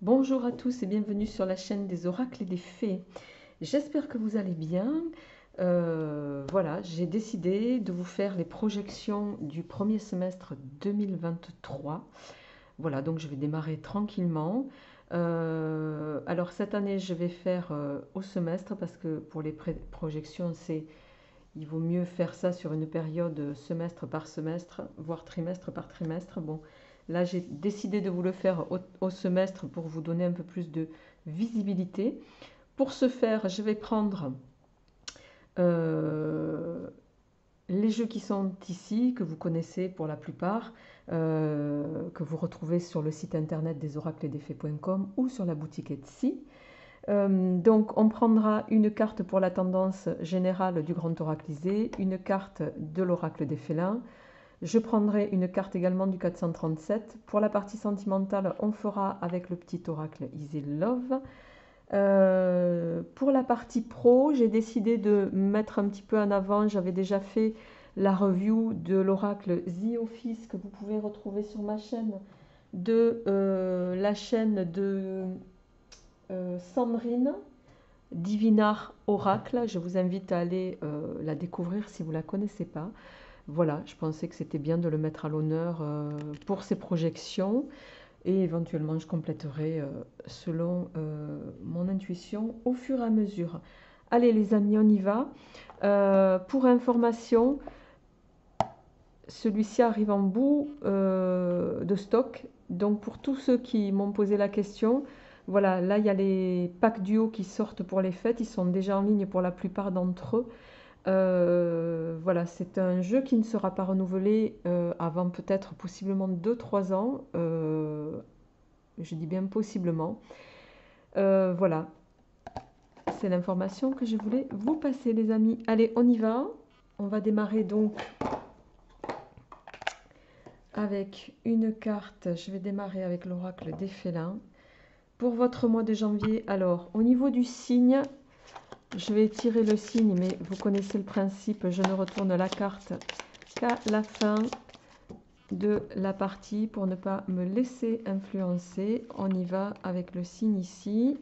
Bonjour à tous et bienvenue sur la chaîne des oracles et des fées. J'espère que vous allez bien. Voilà, j'ai décidé de vous faire les projections du premier semestre 2023. Voilà, donc je vais démarrer tranquillement. Alors cette année, je vais faire au semestre parce que pour les projections, il vaut mieux faire ça sur une période semestre par semestre, voire trimestre par trimestre. Bon, là, j'ai décidé de vous le faire au semestre pour vous donner un peu plus de visibilité. Pour ce faire, je vais prendre euh, les jeux qui sont ici, que vous connaissez pour la plupart, que vous retrouvez sur le site internet des oracles et des fées.com ou sur la boutique Etsy. Donc, on prendra une carte pour la tendance générale du grand oraclisé, une carte de l'oracle des félins. Je prendrai une carte également du 437. Pour la partie sentimentale, on fera avec le petit oracle Easy Love. Pour la partie pro, j'ai décidé de mettre un petit peu en avant, j'avais déjà fait la review de l'oracle The Office que vous pouvez retrouver sur ma chaîne, de la chaîne de Sandrine, Divinar Oracle. Je vous invite à aller la découvrir si vous ne la connaissez pas. Voilà, je pensais que c'était bien de le mettre à l'honneur pour ses projections et éventuellement je compléterai selon mon intuition au fur et à mesure. Allez les amis, on y va. Pour information, celui-ci arrive en bout de stock. Donc pour tous ceux qui m'ont posé la question, voilà, là il y a les packs duo qui sortent pour les fêtes. Ils sont déjà en ligne pour la plupart d'entre eux. Voilà, c'est un jeu qui ne sera pas renouvelé avant peut-être possiblement 2-3 ans. Je dis bien possiblement. Voilà, c'est l'information que je voulais vous passer les amis. Allez, on y va. On va démarrer donc avec une carte. Je vais démarrer avec l'oracle des félins. Pour votre mois de janvier, alors au niveau du signe, je vais tirer le signe, mais vous connaissez le principe, je ne retourne la carte qu'à la fin de la partie pour ne pas me laisser influencer. On y va avec le signe ici.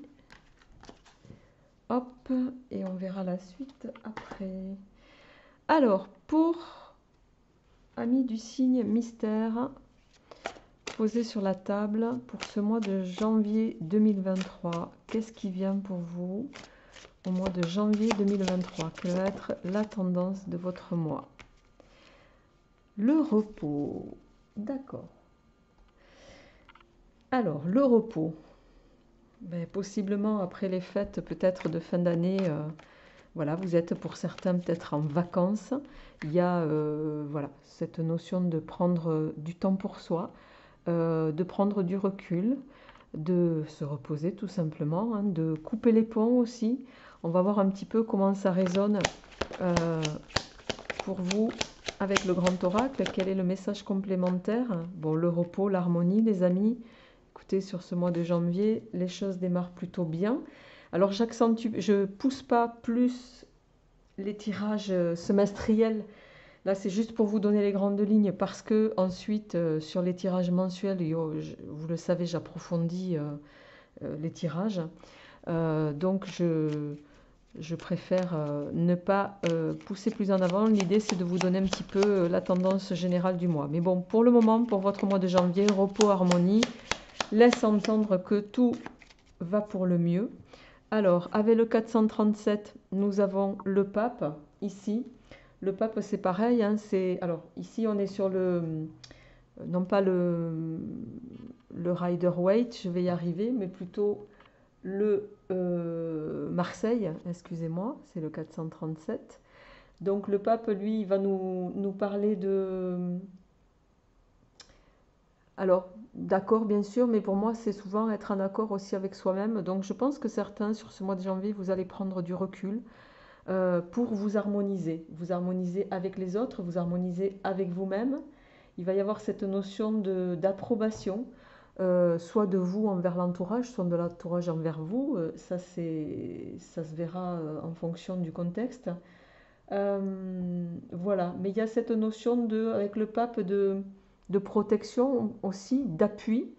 Hop, et on verra la suite après. Alors, pour amis du signe mystère, posé sur la table pour ce mois de janvier 2023, qu'est-ce qui vient pour vous au mois de janvier 2023? Quelle va être la tendance de votre mois? Le repos. D'accord. Alors, le repos. Ben, possiblement après les fêtes, peut-être de fin d'année, voilà, vous êtes pour certains peut-être en vacances. Il y a voilà, cette notion de prendre du temps pour soi, de prendre du recul, de se reposer tout simplement, hein, de couper les ponts aussi. On va voir un petit peu comment ça résonne euh, pour vous avec le grand oracle. Quel est le message complémentaire? Bon, le repos, l'harmonie, les amis. Écoutez, sur ce mois de janvier, les choses démarrent plutôt bien. Alors j'accentue, je pousse pas plus les tirages semestriels. Là, c'est juste pour vous donner les grandes lignes parce que ensuite, sur les tirages mensuels, vous le savez, j'approfondis les tirages. Donc, je préfère ne pas pousser plus en avant. L'idée, c'est de vous donner un petit peu la tendance générale du mois. Mais bon, pour le moment, pour votre mois de janvier, repos, harmonie, laisse entendre que tout va pour le mieux. Alors, avec le 437, nous avons le pape, ici. Le pape, c'est pareil, hein, alors, ici, on est sur non pas le Rider-Waite, je vais y arriver, mais plutôt le Marseille, excusez-moi, c'est le 437. Donc, le pape, lui, il va nous parler de... Alors, d'accord, bien sûr, mais pour moi, c'est souvent être en accord aussi avec soi-même. Donc, je pense que certains, sur ce mois de janvier, vous allez prendre du recul pour vous harmoniser avec les autres, vous harmoniser avec vous-même. Il va y avoir cette notion d'approbation, soit de vous envers l'entourage, soit de l'entourage envers vous. Ça se verra en fonction du contexte. Voilà, mais il y a cette notion avec le pape de protection aussi, d'appui,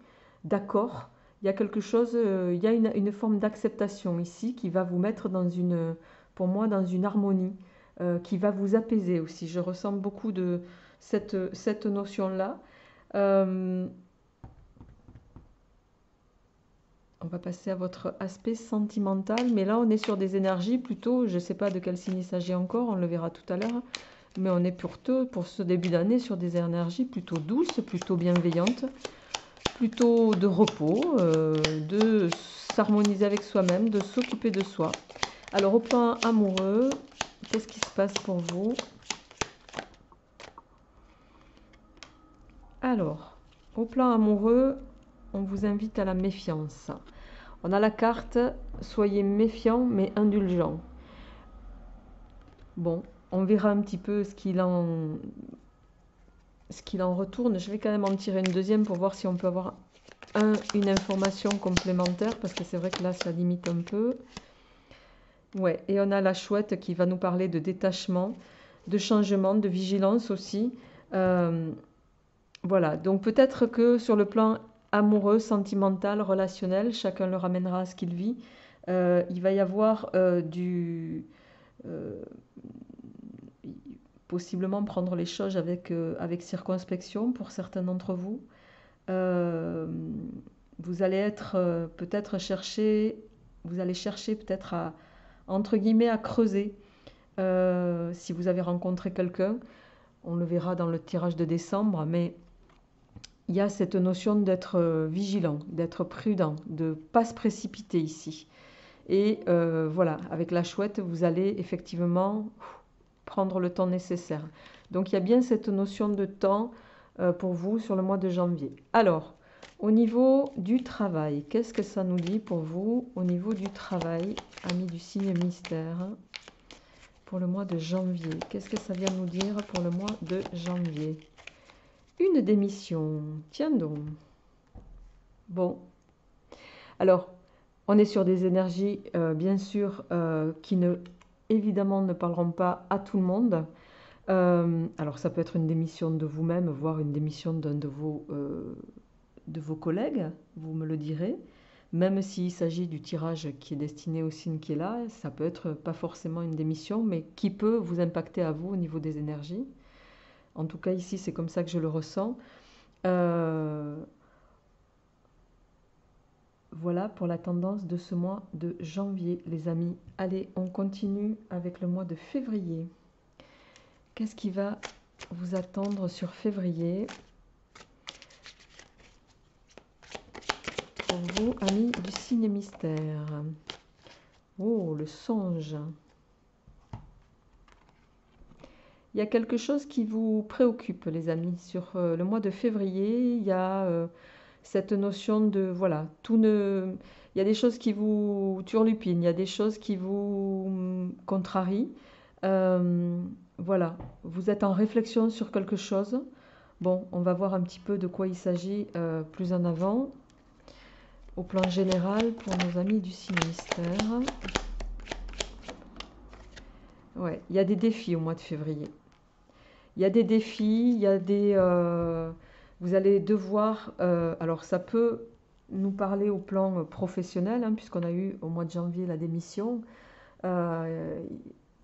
d'accord. Il y a quelque chose, il y a une forme d'acceptation ici qui va vous mettre dans une, pour moi, dans une harmonie, qui va vous apaiser aussi. Je ressens beaucoup de cette notion-là. Euh, on va passer à votre aspect sentimental, mais là on est sur des énergies plutôt, je ne sais pas de quel signe il s'agit encore, on le verra tout à l'heure, mais on est plutôt pour ce début d'année sur des énergies plutôt douces, plutôt bienveillantes, plutôt de repos, de s'harmoniser avec soi-même, de s'occuper de soi. Alors au plan amoureux, qu'est-ce qui se passe pour vous? Alors, au plan amoureux, on vous invite à la méfiance. On a la carte « Soyez méfiant mais indulgent ». Bon, on verra un petit peu ce qu'il en retourne. Je vais quand même en tirer une deuxième pour voir si on peut avoir une information complémentaire, parce que c'est vrai que là, ça limite un peu. Ouais, et on a la chouette qui va nous parler de détachement, de changement, de vigilance aussi. Voilà, donc peut-être que sur le plan amoureux, sentimental, relationnel, chacun le ramènera à ce qu'il vit. Il va y avoir possiblement prendre les choses avec circonspection pour certains d'entre vous. Vous allez être peut-être chercher, vous allez chercher peut-être à, entre guillemets, à creuser. Si vous avez rencontré quelqu'un, on le verra dans le tirage de décembre, mais il y a cette notion d'être vigilant, d'être prudent, de ne pas se précipiter ici. Et voilà, avec la chouette, vous allez effectivement prendre le temps nécessaire. Donc il y a bien cette notion de temps pour vous sur le mois de janvier. Alors, au niveau du travail, qu'est-ce que ça nous dit pour vous au niveau du travail, amis du signe mystère, pour le mois de janvier? Qu'est-ce que ça vient nous dire pour le mois de janvier? Une démission, tiens donc. Bon, alors, on est sur des énergies, bien sûr, qui évidemment ne parleront pas à tout le monde. Alors, ça peut être une démission de vous-même, voire une démission d'un de vos collègues, vous me le direz. Même s'il s'agit du tirage qui est destiné au signe qui est là, ça peut être pas forcément une démission, mais qui peut vous impacter à vous au niveau des énergies. En tout cas, ici, c'est comme ça que je le ressens. Voilà pour la tendance de ce mois de janvier, les amis. Allez, on continue avec le mois de février. Qu'est-ce qui va vous attendre sur février? Pour vous, amis du signe mystère. Oh, le songe. Il y a quelque chose qui vous préoccupe, les amis. Sur le mois de février, il y a cette notion de, voilà, il y a des choses qui vous turlupinent, il y a des choses qui vous contrarient. Voilà, vous êtes en réflexion sur quelque chose. Bon, on va voir un petit peu de quoi il s'agit plus en avant. Au plan général, pour nos amis du signe mystère. Ouais, il y a des défis au mois de février. Il y a des défis, il y a des... vous allez devoir... alors ça peut nous parler au plan professionnel, hein, puisqu'on a eu au mois de janvier la démission.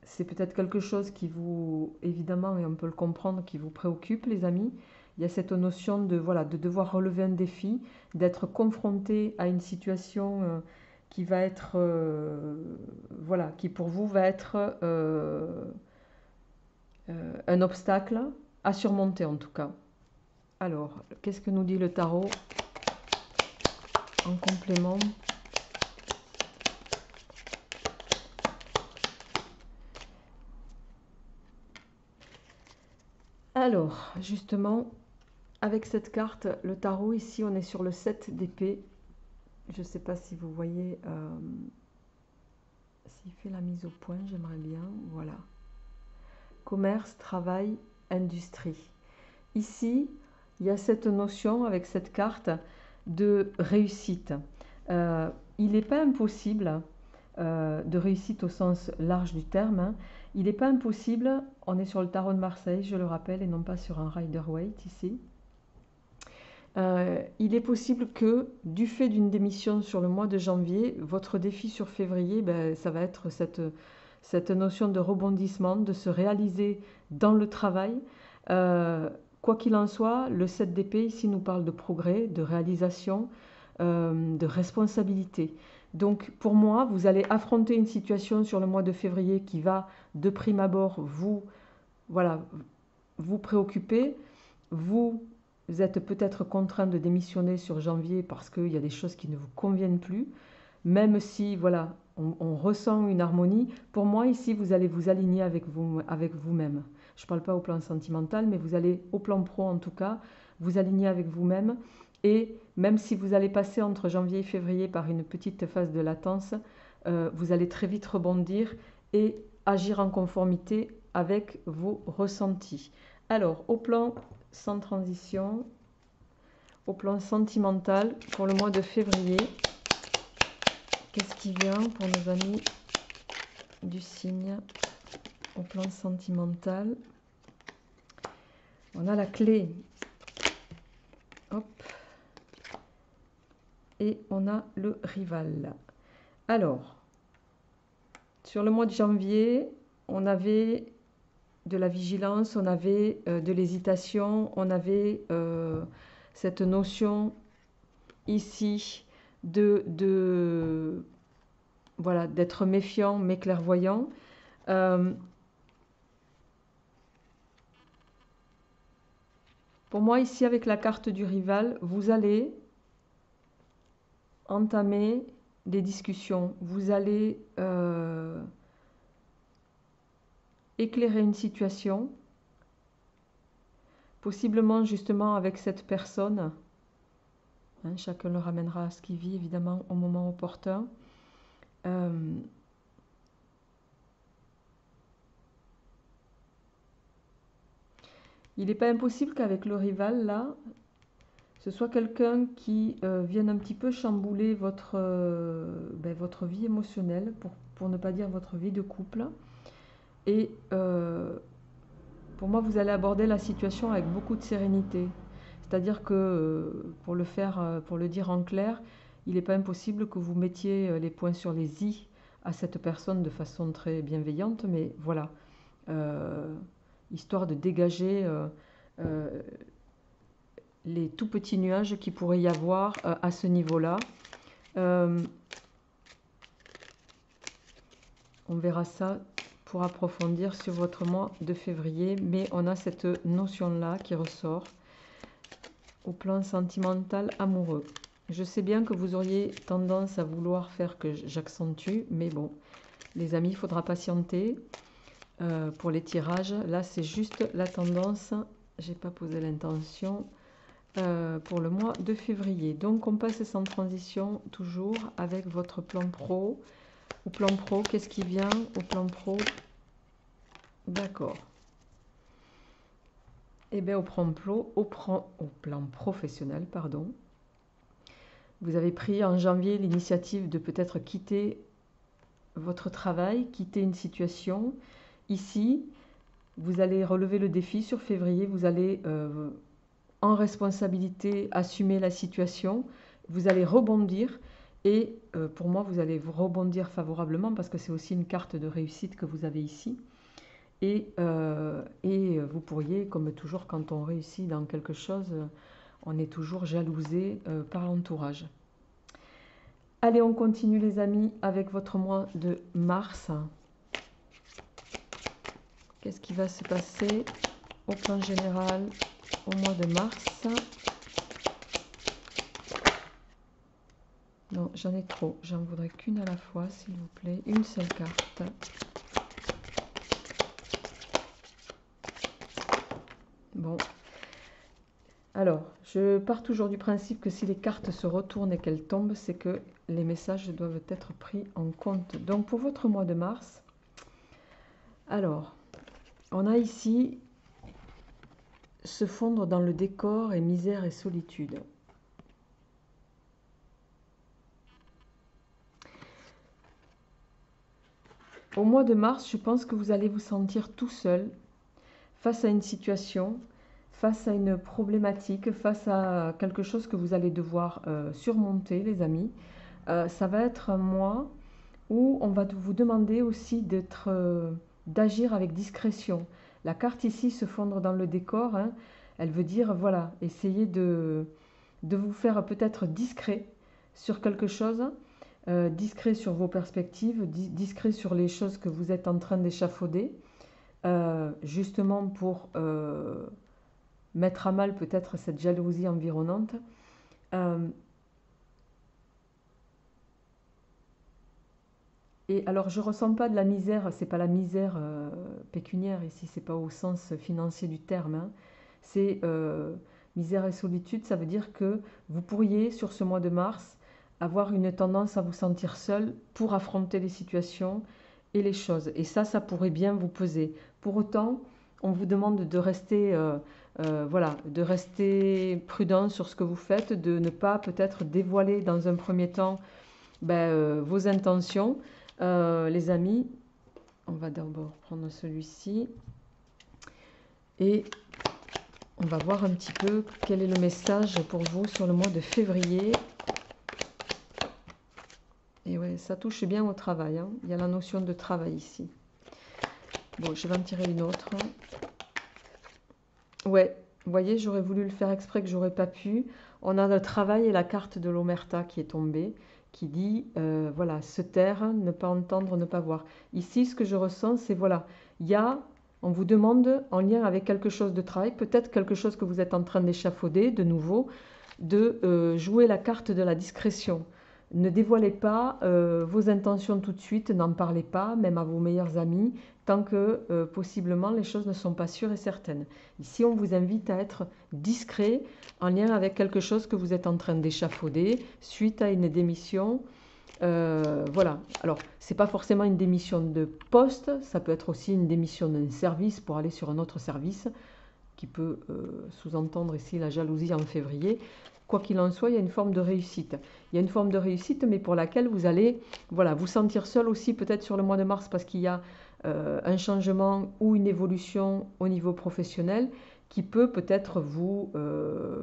C'est peut-être quelque chose qui vous, évidemment, et on peut le comprendre, qui vous préoccupe, les amis. Il y a cette notion de, voilà, de devoir relever un défi, d'être confronté à une situation qui va être, voilà, qui pour vous va être un obstacle à surmonter en tout cas. Alors, qu'est-ce que nous dit le tarot en complément? Alors, justement, avec cette carte, le tarot, ici, on est sur le 7 d'épée. Je ne sais pas si vous voyez, s'il fait la mise au point, j'aimerais bien, voilà. Commerce, travail, industrie. Ici, il y a cette notion, avec cette carte, de réussite. Il n'est pas impossible, de réussite au sens large du terme, hein, il n'est pas impossible, on est sur le tarot de Marseille, je le rappelle, et non pas sur un Rider-Waite ici. Il est possible que, du fait d'une démission sur le mois de janvier, votre défi sur février, ben, ça va être cette notion de rebondissement, de se réaliser dans le travail. Quoi qu'il en soit, le 7 d'épée ici nous parle de progrès, de réalisation, de responsabilité. Donc pour moi, vous allez affronter une situation sur le mois de février qui va de prime abord voilà, vous préoccuper. Vous êtes peut-être contraint de démissionner sur janvier parce qu'il y a des choses qui ne vous conviennent plus. Même si voilà, on ressent une harmonie, pour moi ici vous allez vous aligner avec vous-même. Je ne parle pas au plan sentimental, mais vous allez au plan pro en tout cas, vous aligner avec vous-même. Et même si vous allez passer entre janvier et février par une petite phase de latence, vous allez très vite rebondir et agir en conformité avec vos ressentis. Alors, au plan sans transition, au plan sentimental, pour le mois de février, qu'est-ce qui vient pour nos amis du signe au plan sentimental? On a la clé. Hop. Et on a le rival. Alors, sur le mois de janvier, on avait de la vigilance, on avait de l'hésitation, on avait cette notion ici voilà, d'être méfiant mais clairvoyant. Pour moi, ici, avec la carte du rival, vous allez entamer des discussions. Vous allez éclairer une situation, possiblement justement avec cette personne. Hein, chacun le ramènera à ce qu'il vit, évidemment, au moment opportun. Il n'est pas impossible qu'avec le rival, là, ce soit quelqu'un qui vienne un petit peu chambouler votre vie émotionnelle, pour ne pas dire votre vie de couple. Et pour moi, vous allez aborder la situation avec beaucoup de sérénité. C'est-à-dire que, pour le dire en clair, il n'est pas impossible que vous mettiez les points sur les i à cette personne de façon très bienveillante, mais voilà, histoire de dégager les tout petits nuages qu'il pourrait y avoir à ce niveau-là. On verra ça pour approfondir sur votre mois de février, mais on a cette notion-là qui ressort au plan sentimental amoureux. Je sais bien que vous auriez tendance à vouloir faire que j'accentue, mais bon, les amis, il faudra patienter pour les tirages. Là, c'est juste la tendance. J'ai pas posé l'intention pour le mois de février. Donc, on passe sans transition toujours avec votre plan pro. Au plan pro, qu'est-ce qui vient au plan pro? D'accord. Eh bien, au plan professionnel, pardon. Vous avez pris en janvier l'initiative de peut-être quitter votre travail, quitter une situation. Ici, vous allez relever le défi sur février. Vous allez, en responsabilité, assumer la situation. Vous allez rebondir. Et pour moi, vous allez vous rebondir favorablement parce que c'est aussi une carte de réussite que vous avez ici. Et vous pourriez, comme toujours quand on réussit dans quelque chose, on est toujours jalousé par l'entourage. Allez, on continue les amis avec votre mois de mars. Qu'est-ce qui va se passer au plan général au mois de mars? Non, j'en ai trop. J'en voudrais qu'une à la fois, s'il vous plaît. Une seule carte. Bon. Alors, je pars toujours du principe que si les cartes se retournent et qu'elles tombent, c'est que les messages doivent être pris en compte. Donc, pour votre mois de mars, alors, on a ici se fondre dans le décor et misère et solitude. Au mois de mars, je pense que vous allez vous sentir tout seul face à une situation, face à une problématique, face à quelque chose que vous allez devoir surmonter, les amis. Ça va être un mois où on va vous demander aussi d'agir avec discrétion. La carte ici, se fondre dans le décor, hein, elle veut dire, voilà, essayez de vous faire peut-être discret sur quelque chose, discret sur vos perspectives, discret sur les choses que vous êtes en train d'échafauder, justement pour mettre à mal peut-être cette jalousie environnante. Et alors, je ressens pas de la misère, c'est pas la misère pécuniaire ici, c'est pas au sens financier du terme, hein. C'est misère et solitude, ça veut dire que vous pourriez, sur ce mois de mars, avoir une tendance à vous sentir seul pour affronter les situations et les choses. Et ça pourrait bien vous peser. Pour autant, on vous demande de rester, voilà, de rester prudent sur ce que vous faites, de ne pas peut-être dévoiler dans un premier temps vos intentions. Les amis, on va d'abord prendre celui-ci et on va voir un petit peu quel est le message pour vous sur le mois de février. Et ouais, ça touche bien au travail, hein. Il y a la notion de travail ici. Bon, je vais en tirer une autre. Ouais, vous voyez, j'aurais voulu le faire exprès que j'aurais pas pu. On a le travail et la carte de l'Omerta qui est tombée, qui dit, voilà, se taire, ne pas entendre, ne pas voir. Ici, ce que je ressens, c'est, voilà, on vous demande, en lien avec quelque chose de travail, peut-être quelque chose que vous êtes en train d'échafauder, de nouveau, de jouer la carte de la discrétion. Ne dévoilez pas vos intentions tout de suite, n'en parlez pas, même à vos meilleurs amis, tant que possiblement les choses ne sont pas sûres et certaines. Ici, on vous invite à être discret en lien avec quelque chose que vous êtes en train d'échafauder suite à une démission. Voilà. Alors, ce n'est pas forcément une démission de poste, ça peut être aussi une démission d'un service pour aller sur un autre service, qui peut sous-entendre ici la jalousie en février. Quoi qu'il en soit, il y a une forme de réussite. Il y a une forme de réussite, mais pour laquelle vous allez, voilà, vous sentir seul aussi, peut-être sur le mois de mars, parce qu'il y a un changement ou une évolution au niveau professionnel qui peut peut-être vous,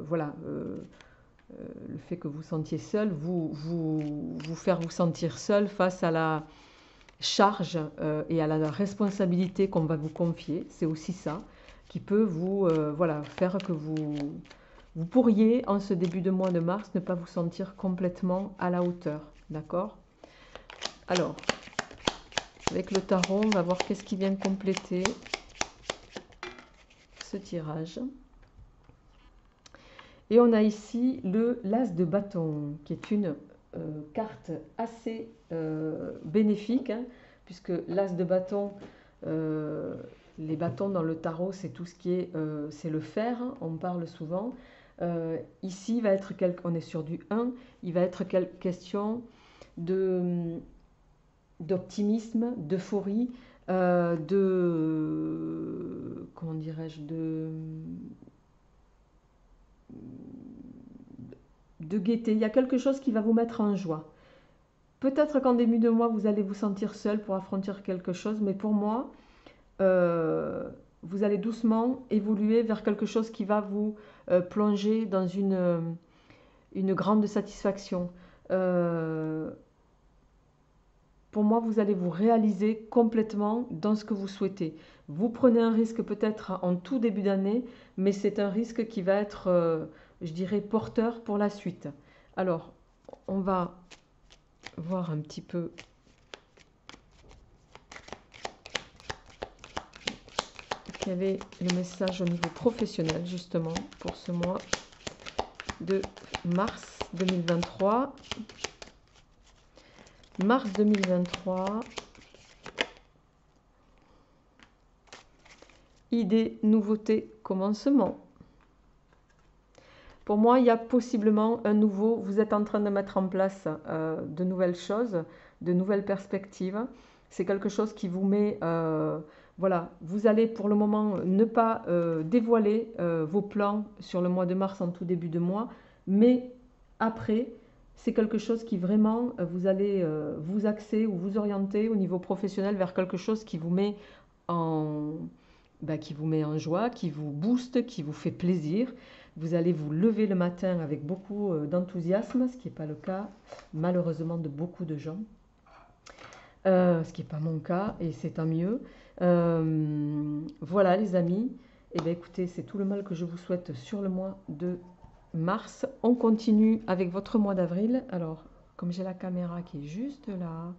voilà, le fait que vous sentiez seul, vous faire vous sentir seul face à la charge et à la responsabilité qu'on va vous confier. C'est aussi ça qui peut vous, voilà, faire que vous pourriez, en ce début de mois de mars, ne pas vous sentir complètement à la hauteur. D'accord? Alors, avec le tarot, on va voir qu'est-ce qui vient compléter ce tirage. Et on a ici l'as de bâton, qui est une carte assez bénéfique, hein, puisque l'as de bâton, les bâtons dans le tarot, c'est tout ce qui est, c'est le fer, hein, on parle souvent. Ici, il va être on est sur du 1, il va être question d'optimisme, d'euphorie, comment dirais-je, de gaieté. Il y a quelque chose qui va vous mettre en joie. Peut-être qu'en début de mois, vous allez vous sentir seul pour affronter quelque chose, mais pour moi, vous allez doucement évoluer vers quelque chose qui va vous plonger dans une grande satisfaction. Pour moi, vous allez vous réaliser complètement dans ce que vous souhaitez. Vous prenez un risque peut-être en tout début d'année, mais c'est un risque qui va être, je dirais, porteur pour la suite. Alors, on va voir un petit peu quel est le message au niveau professionnel, justement, pour ce mois de mars 2023. Mars 2023, idée, nouveauté, commencement. Pour moi, il y a possiblement un nouveau, vous êtes en train de mettre en place de nouvelles choses, de nouvelles perspectives. C'est quelque chose qui vous met, voilà, vous allez pour le moment ne pas dévoiler vos plans sur le mois de mars en tout début de mois, mais après, c'est quelque chose qui vraiment, vous allez vous axer ou vous orienter au niveau professionnel vers quelque chose qui vous met en, qui vous met en joie, qui vous booste, qui vous fait plaisir. Vous allez vous lever le matin avec beaucoup d'enthousiasme, ce qui n'est pas le cas malheureusement de beaucoup de gens. Ce qui n'est pas mon cas et c'est tant mieux. Voilà les amis, et bien écoutez, c'est tout le mal que je vous souhaite sur le mois de mars. On continue avec votre mois d'avril. Alors, comme j'ai la caméra qui est juste là,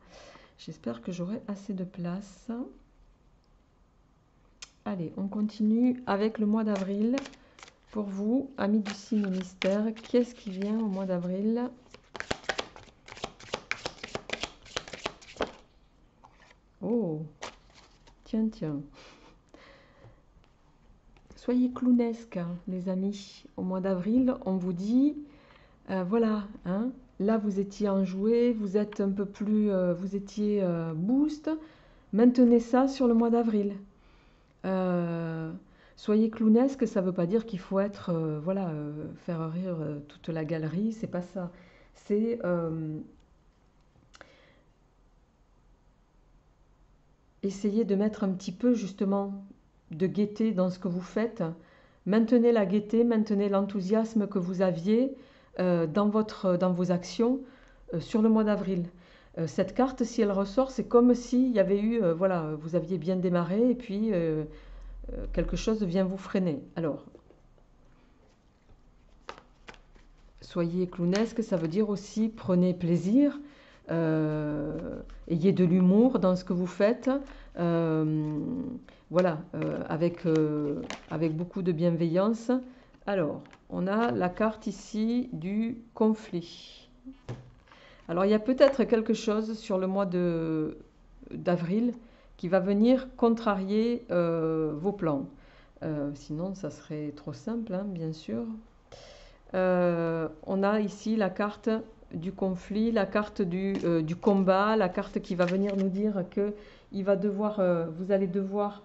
j'espère que j'aurai assez de place. Allez, on continue avec le mois d'avril. Pour vous, amis du signe mystère, qu'est-ce qui vient au mois d'avril? Oh, tiens, tiens. Soyez clownesques, hein, les amis. Au mois d'avril, on vous dit, voilà, hein, là vous étiez enjoué, vous êtes un peu plus, vous étiez boost. Maintenez ça sur le mois d'avril. Soyez clownesques, ça ne veut pas dire qu'il faut être, voilà, faire rire toute la galerie, c'est pas ça. C'est essayer de mettre un petit peu justement de gaieté dans ce que vous faites. Maintenez la gaieté, maintenez l'enthousiasme que vous aviez dans vos actions sur le mois d'avril. Cette carte, si elle ressort, c'est comme s'il y avait eu, voilà, vous aviez bien démarré et puis quelque chose vient vous freiner. Alors, soyez clownesque, ça veut dire aussi prenez plaisir, ayez de l'humour dans ce que vous faites, voilà, avec beaucoup de bienveillance. Alors, on a la carte ici du conflit. Alors, il y a peut-être quelque chose sur le mois d'avril qui va venir contrarier vos plans. Sinon, ça serait trop simple, hein, bien sûr. On a ici la carte du conflit, la carte du combat, la carte qui va venir nous dire que vous allez devoir,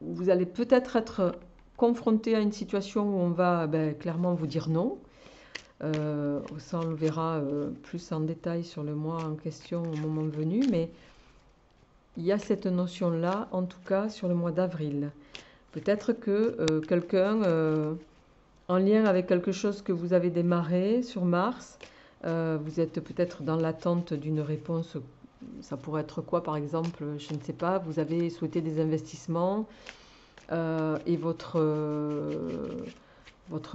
vous allez peut-être être confronté à une situation où on va clairement vous dire non. Ça, on le verra plus en détail sur le mois en question au moment venu, mais il y a cette notion-là, en tout cas sur le mois d'avril. Peut-être que quelqu'un, en lien avec quelque chose que vous avez démarré sur Mars, vous êtes peut-être dans l'attente d'une réponse. Ça pourrait être quoi, par exemple? Je ne sais pas, vous avez souhaité des investissements et votre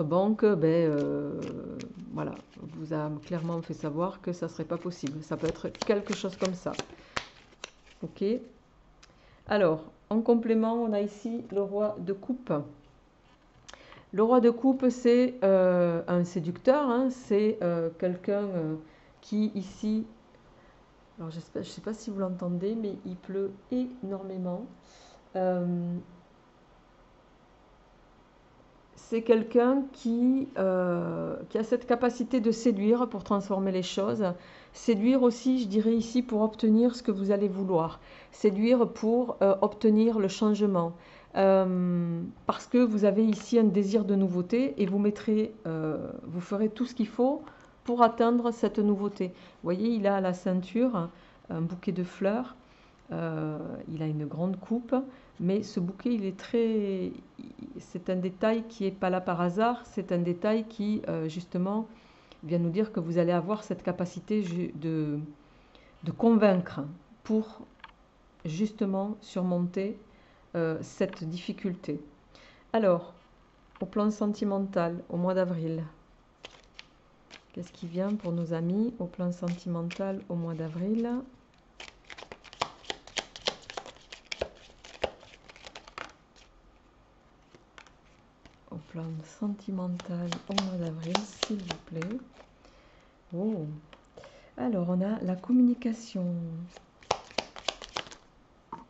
banque, voilà, vous a clairement fait savoir que ça ne serait pas possible. Ça peut être quelque chose comme ça. Ok. Alors, en complément, on a ici le roi de coupe. Le roi de coupe, c'est un séducteur, hein, c'est quelqu'un qui ici, alors je ne sais pas si vous l'entendez, mais il pleut énormément. C'est quelqu'un qui a cette capacité de séduire pour transformer les choses. Séduire aussi, je dirais ici, pour obtenir ce que vous allez vouloir. Séduire pour obtenir le changement. Parce que vous avez ici un désir de nouveauté et vous ferez tout ce qu'il faut pour atteindre cette nouveauté. Vous voyez, il a à la ceinture un bouquet de fleurs. Il a une grande coupe, mais ce bouquet, c'est un détail qui n'est pas là par hasard, c'est un détail qui, justement, vient nous dire que vous allez avoir cette capacité de convaincre pour, justement, surmonter cette difficulté. Alors, au plan sentimental, au mois d'avril, qu'est-ce qui vient pour nos amis au plan sentimental au mois d'avril ? Au plan sentimental au mois d'avril, s'il vous plaît. Oh. Alors, on a la communication.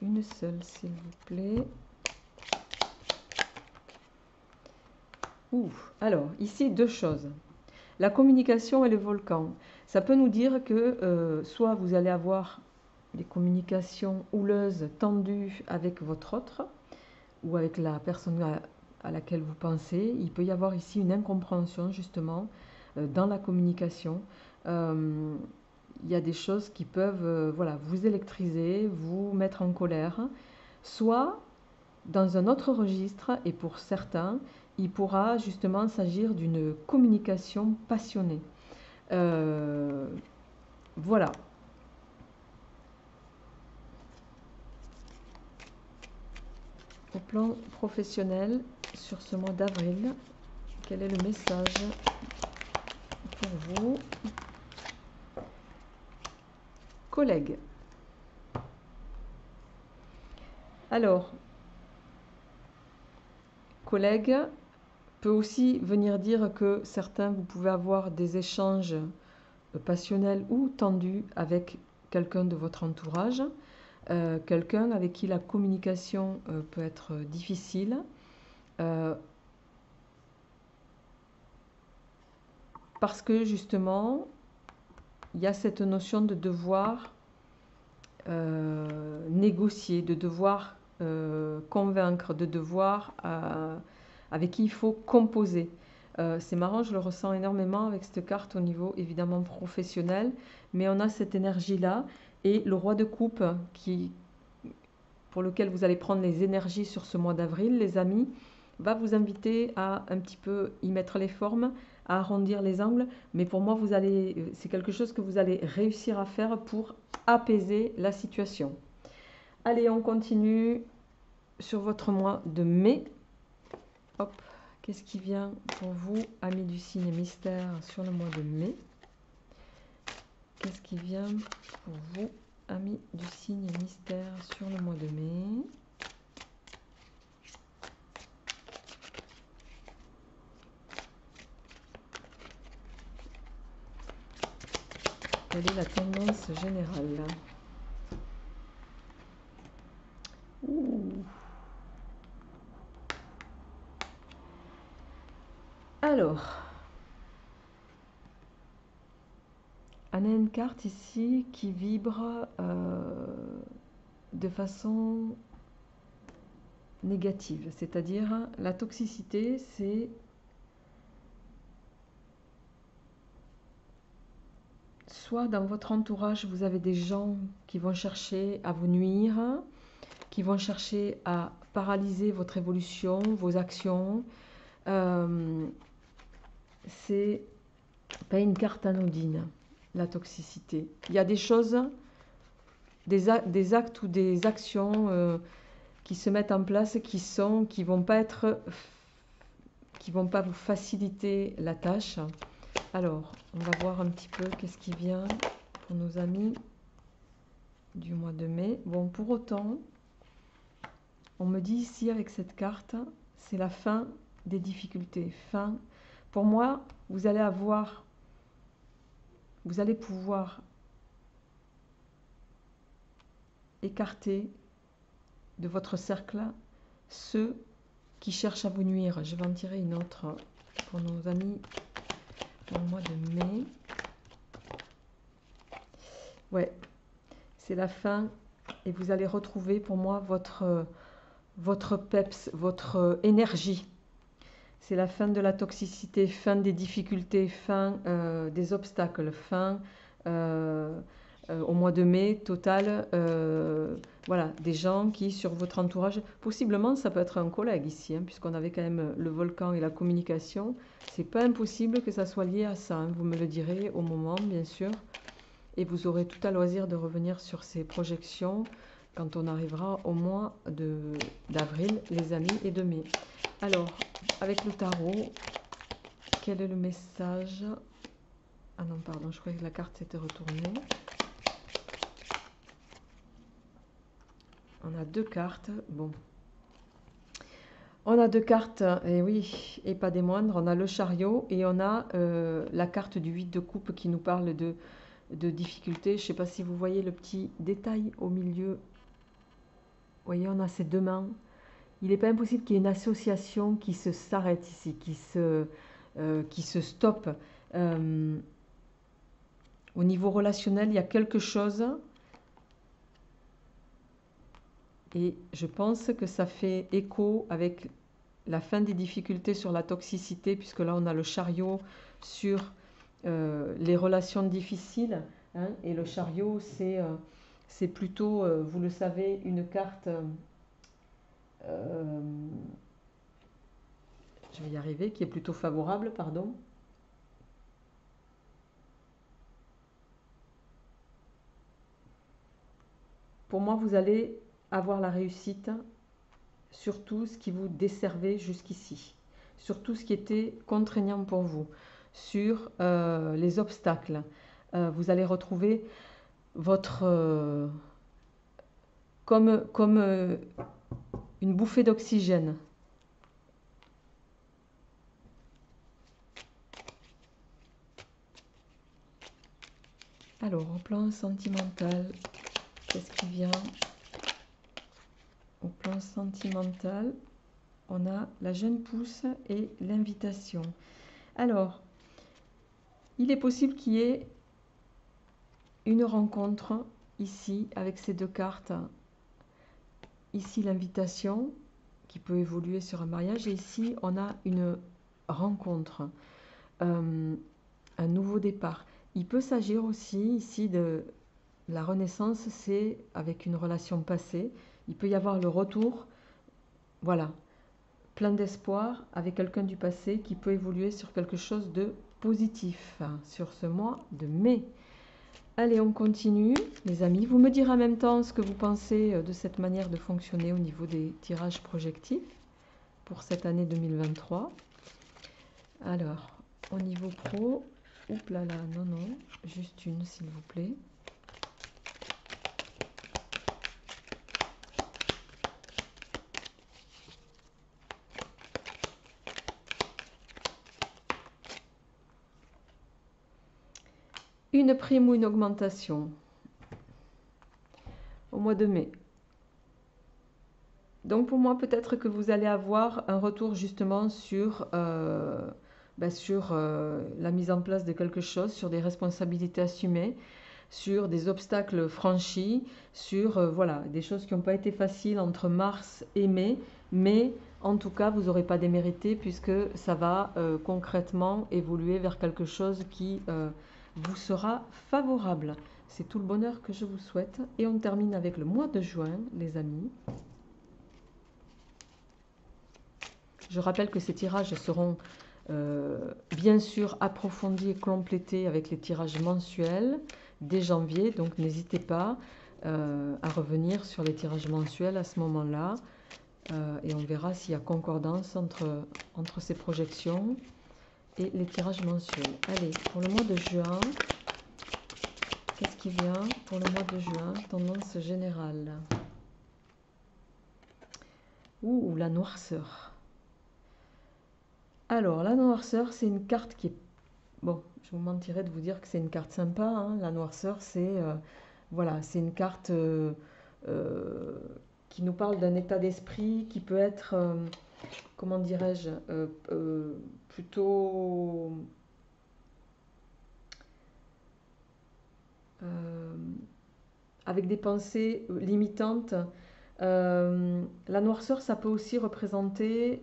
Une seule, s'il vous plaît. Alors, ici, deux choses. La communication et le volcan. Ça peut nous dire que soit vous allez avoir des communications houleuses, tendues avec votre autre, ou avec la personne à laquelle vous pensez. Il peut y avoir ici une incompréhension, justement, dans la communication. il y a des choses qui peuvent voilà, vous électriser, vous mettre en colère, soit dans un autre registre, et pour certains, il pourra justement s'agir d'une communication passionnée. Voilà. Au plan professionnel, sur ce mois d'avril, quel est le message pour vous? Collègues. Alors, collègue peut aussi venir dire que certains, vous pouvez avoir des échanges passionnels ou tendus avec quelqu'un de votre entourage, quelqu'un avec qui la communication peut être difficile. Parce que justement, il y a cette notion de devoir négocier, de devoir convaincre, de devoir avec qui il faut composer. C'est marrant, je le ressens énormément avec cette carte au niveau évidemment professionnel, mais on a cette énergie-là et le roi de coupe pour lequel vous allez prendre les énergies sur ce mois d'avril, les amis, va vous inviter à un petit peu y mettre les formes, à arrondir les angles, mais pour moi, c'est quelque chose que vous allez réussir à faire pour apaiser la situation. Allez, on continue sur votre mois de mai. Hop, qu'est-ce qui vient pour vous, amis du signe mystère, sur le mois de mai? Qu'est-ce qui vient pour vous, amis du signe mystère, sur le mois de mai? Quelle est la tendance générale? Alors, on a une carte ici qui vibre de façon négative, c'est-à-dire la toxicité, c'est soit dans votre entourage, vous avez des gens qui vont chercher à vous nuire, qui vont chercher à paralyser votre évolution, vos actions. C'est pas une carte anodine, la toxicité. Il y a des choses, des actes ou des actions qui se mettent en place qui vont pas vous faciliter la tâche. Alors, on va voir un petit peu qu'est-ce qui vient pour nos amis du mois de mai. Bon, pour autant, on me dit ici avec cette carte, c'est la fin des difficultés. Pour moi, vous allez pouvoir écarter de votre cercle ceux qui cherchent à vous nuire. Je vais en tirer une autre pour nos amis pour le mois de mai. Ouais, c'est la fin et vous allez retrouver pour moi votre peps, votre énergie. C'est la fin de la toxicité, fin des difficultés, fin des obstacles, fin au mois de mai total. Voilà, des gens qui sur votre entourage, possiblement ça peut être un collègue ici, hein, puisqu'on avait quand même le volcan et la communication. C'est pas impossible que ça soit lié à ça, hein, vous me le direz au moment bien sûr. Et vous aurez tout à loisir de revenir sur ces projections quand on arrivera au mois d'avril, les amis, et de mai. Alors, avec le tarot, quel est le message? Ah non, pardon, je croyais que la carte s'était retournée. On a deux cartes. Bon. On a deux cartes, et oui, et pas des moindres. On a le chariot et on a la carte du 8 de coupe qui nous parle de difficultés. Je ne sais pas si vous voyez le petit détail au milieu. Vous voyez, on a ces deux mains. Il n'est pas impossible qu'il y ait une association qui s'arrête ici, qui se stoppe. Au niveau relationnel, il y a quelque chose. Et je pense que ça fait écho avec la fin des difficultés sur la toxicité, puisque là on a le chariot sur les relations difficiles. hein. Et le chariot, c'est plutôt, vous le savez, une carte, euh, je vais y arriver, qui est plutôt favorable, pardon. Pour moi, vous allez avoir la réussite sur tout ce qui vous desservait jusqu'ici, sur tout ce qui était contraignant pour vous, sur les obstacles. Vous allez retrouver votre... comme une bouffée d'oxygène. Alors, au plan sentimental, qu'est-ce qui vient? Au plan sentimental, on a la jeune pousse et l'invitation. Alors, il est possible qu'il y ait une rencontre ici avec ces deux cartes. Ici, l'invitation qui peut évoluer sur un mariage. Et ici, on a une rencontre, un nouveau départ. Il peut s'agir aussi ici de la renaissance, c'est avec une relation passée. Il peut y avoir le retour, voilà, plein d'espoir avec quelqu'un du passé qui peut évoluer sur quelque chose de positif sur ce mois de mai. Allez, on continue, les amis. Vous me direz en même temps ce que vous pensez de cette manière de fonctionner au niveau des tirages projectifs pour cette année 2023. Alors, au niveau pro, oups là là, non, non, juste une s'il vous plaît. Une prime ou une augmentation au mois de mai. Donc pour moi, peut-être que vous allez avoir un retour justement sur, la mise en place de quelque chose, sur des responsabilités assumées, sur des obstacles franchis, sur voilà, des choses qui n'ont pas été faciles entre mars et mai, mais en tout cas, vous n'aurez pas démérité puisque ça va concrètement évoluer vers quelque chose qui vous sera favorable. C'est tout le bonheur que je vous souhaite. Et on termine avec le mois de juin, les amis. Je rappelle que ces tirages seront bien sûr approfondis et complétés avec les tirages mensuels dès janvier. Donc n'hésitez pas à revenir sur les tirages mensuels à ce moment-là. Et on verra s'il y a concordance entre ces projections et les tirages mensuels. Allez, pour le mois de juin, qu'est-ce qui vient pour le mois de juin? Tendance générale. Ouh, la noirceur. Alors, la noirceur, c'est une carte qui est... Bon, je vous mentirais de vous dire que c'est une carte sympa, hein. La noirceur, c'est voilà, c'est une carte qui nous parle d'un état d'esprit qui peut être, comment dirais-je, plutôt avec des pensées limitantes. La noirceur, ça peut aussi représenter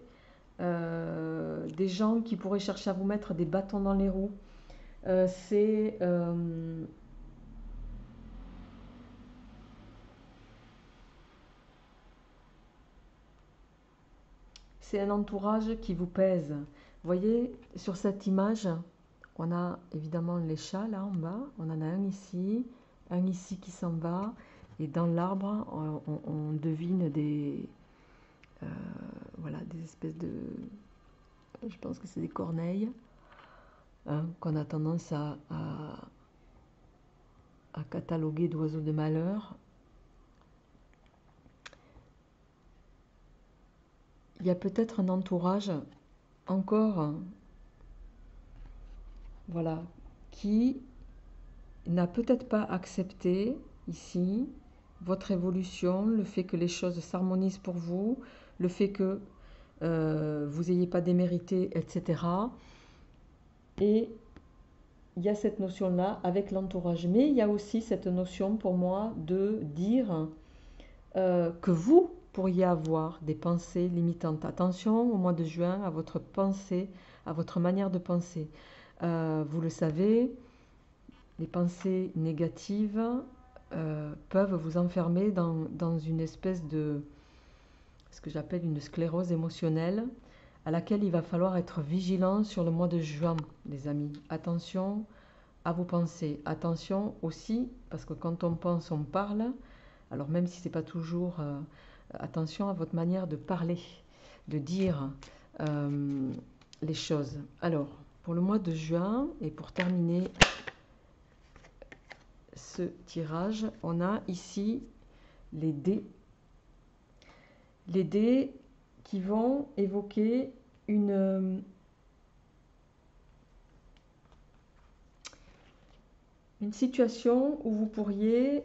des gens qui pourraient chercher à vous mettre des bâtons dans les roues. C'est un entourage qui vous pèse. Vous voyez, sur cette image, on a évidemment les chats là en bas, on en a un ici qui s'en va, et dans l'arbre, on devine des, voilà, des espèces de, je pense que c'est des corneilles, hein, qu'on a tendance à cataloguer d'oiseaux de malheur. Il y a peut-être un entourage encore, voilà, qui n'a peut-être pas accepté ici votre évolution, le fait que les choses s'harmonisent pour vous, le fait que vous n'ayez pas démérité, etc. Et il y a cette notion-là avec l'entourage. Mais il y a aussi cette notion pour moi de dire que vous pourriez avoir des pensées limitantes. Attention au mois de juin à votre pensée, à votre manière de penser. Vous le savez, les pensées négatives peuvent vous enfermer dans une espèce de, ce que j'appelle une sclérose émotionnelle, à laquelle il va falloir être vigilant sur le mois de juin, les amis. Attention à vos pensées. Attention aussi, parce que quand on pense, on parle. Alors même si ce n'est pas toujours... attention à votre manière de parler, de dire les choses. Alors, pour le mois de juin, et pour terminer ce tirage, on a ici les dés. Les dés qui vont évoquer une situation où vous pourriez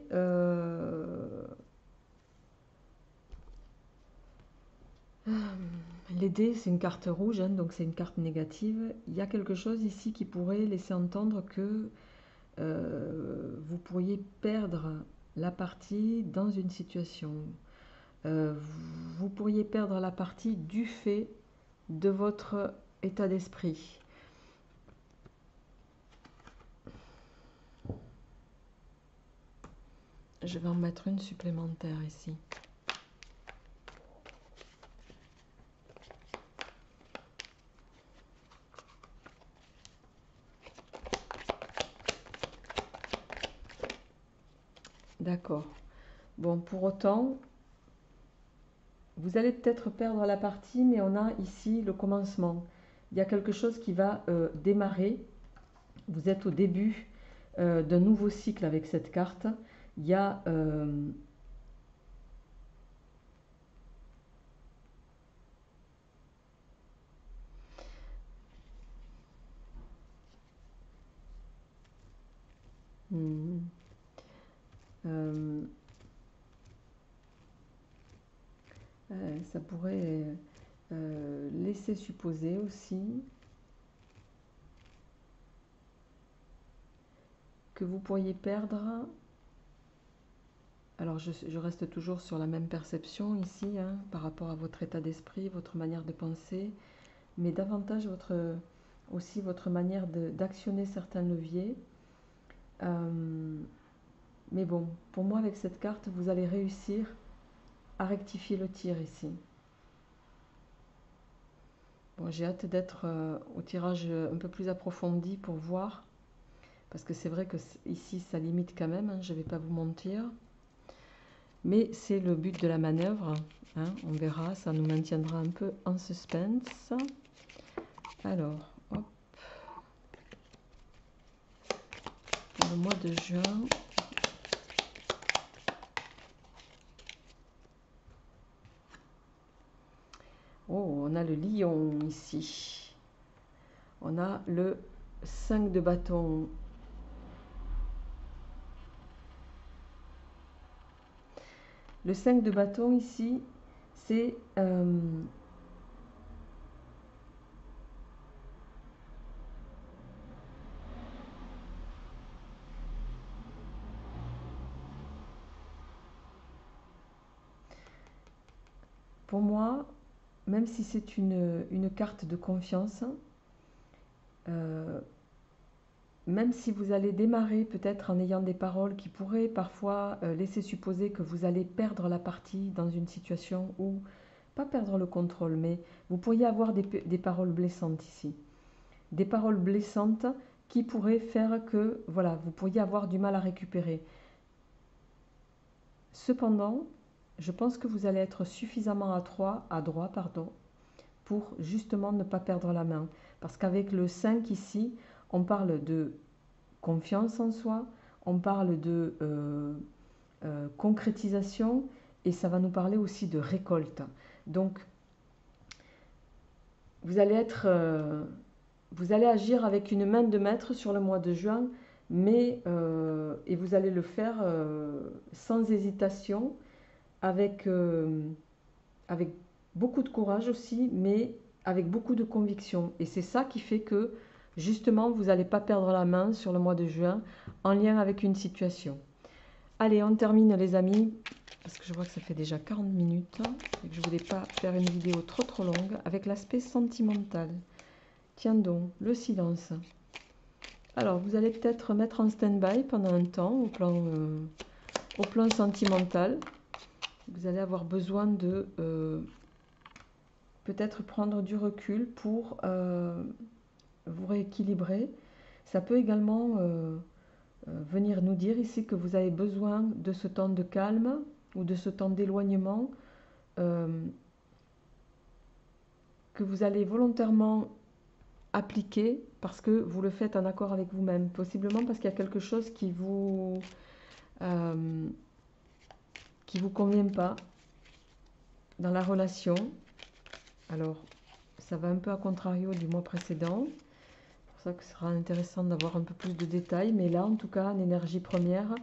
les dés, c'est une carte rouge, hein, donc c'est une carte négative. Il y a quelque chose ici qui pourrait laisser entendre que vous pourriez perdre la partie dans une situation. Vous pourriez perdre la partie du fait de votre état d'esprit. Je vais en mettre une supplémentaire ici. D'accord. Bon, pour autant, vous allez peut-être perdre la partie, mais on a ici le commencement. Il y a quelque chose qui va démarrer. Vous êtes au début d'un nouveau cycle avec cette carte. Il y a ça pourrait laisser supposer aussi que vous pourriez perdre. Alors je reste toujours sur la même perception ici, hein, par rapport à votre état d'esprit, votre manière de penser, mais davantage aussi votre manière d'actionner certains leviers. Mais bon, pour moi avec cette carte, vous allez réussir à rectifier le tir ici. Bon, j'ai hâte d'être au tirage un peu plus approfondi pour voir, parce que c'est vrai que ici ça limite quand même, hein, je ne vais pas vous mentir. Mais c'est le but de la manœuvre, hein, on verra, ça nous maintiendra un peu en suspense. Alors, hop, pour le mois de juin. Oh, on a le lion ici. On a le 5 de bâton. Le 5 de bâton ici, c'est pour moi, même si c'est une carte de confiance, même si vous allez démarrer peut-être en ayant des paroles qui pourraient parfois laisser supposer que vous allez perdre la partie dans une situation où, pas perdre le contrôle, mais vous pourriez avoir des paroles blessantes ici. Des paroles blessantes qui pourraient faire que, voilà, vous pourriez avoir du mal à récupérer. Cependant, je pense que vous allez être suffisamment adroit, pour justement ne pas perdre la main. Parce qu'avec le 5 ici, on parle de confiance en soi, on parle de concrétisation et ça va nous parler aussi de récolte. Donc, vous allez agir avec une main de maître sur le mois de juin, mais et vous allez le faire sans hésitation, avec beaucoup de courage aussi, mais avec beaucoup de conviction. Et c'est ça qui fait que justement vous n'allez pas perdre la main sur le mois de juin en lien avec une situation. Allez, on termine les amis, parce que je vois que ça fait déjà 40 minutes et que je ne voulais pas faire une vidéo trop longue, avec l'aspect sentimental. Tiens donc, le silence. Alors, vous allez peut-être mettre en stand-by pendant un temps au plan sentimental. Vous allez avoir besoin de peut-être prendre du recul pour vous rééquilibrer. Ça peut également venir nous dire ici que vous avez besoin de ce temps de calme ou de ce temps d'éloignement que vous allez volontairement appliquer parce que vous le faites en accord avec vous-même, possiblement parce qu'il y a quelque chose qui vous convient pas dans la relation. Alors, ça va un peu à contrario du mois précédent. C'est pour ça que ce sera intéressant d'avoir un peu plus de détails. Mais là, en tout cas, en énergie première,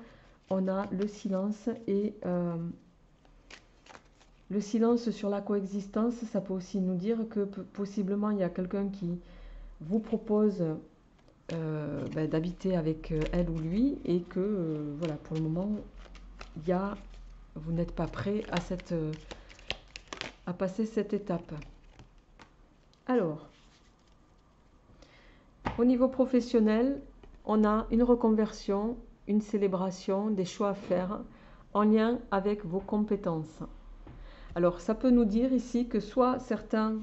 on a le silence et le silence sur la coexistence. Ça peut aussi nous dire que possiblement, il y a quelqu'un qui vous propose d'habiter avec elle ou lui et que, voilà, pour le moment, vous n'êtes pas prêt à passer cette étape. Alors, au niveau professionnel, on a une reconversion, une célébration, des choix à faire en lien avec vos compétences. Alors, ça peut nous dire ici que soit certains,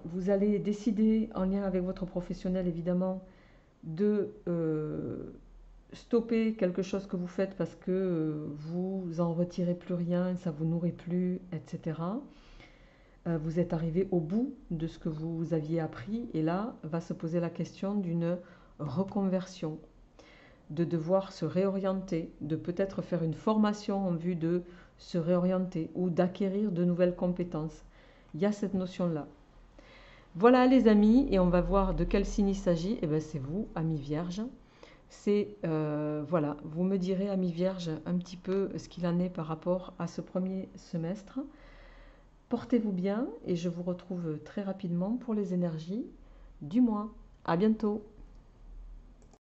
vous allez décider en lien avec votre professionnel évidemment de stopper quelque chose que vous faites parce que vous en retirez plus rien, ça vous nourrit plus, etc. Vous êtes arrivé au bout de ce que vous aviez appris et là va se poser la question d'une reconversion, de devoir se réorienter, de peut-être faire une formation en vue de se réorienter ou d'acquérir de nouvelles compétences. Il y a cette notion-là. Voilà les amis, et on va voir de quel signe il s'agit. Eh bien, c'est vous, amis vierges. Voilà, vous me direz, amis vierges, un petit peu ce qu'il en est par rapport à ce premier semestre. Portez-vous bien et je vous retrouve très rapidement pour les énergies du mois. À bientôt!